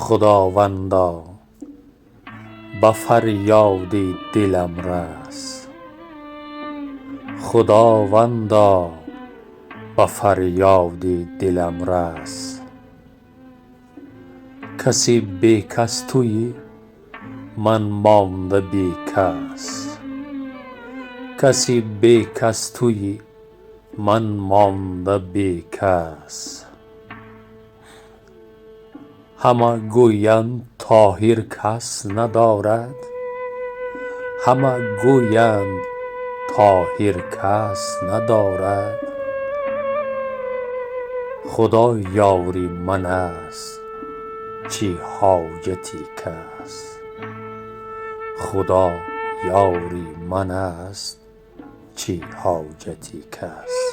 خداوندا به فریاد دلم رس، خداوندا به فریاد دلم رس. کسی بی کس تویی، من مانده بی کس. کسی بی کس تویی، من مانده بی کس. همه گویند طاهر کس ندارد، همه گویند طاهر کس ندارد. خدا یار من است چه حاجتی کس. خدا یار من است چه حاجتی کس.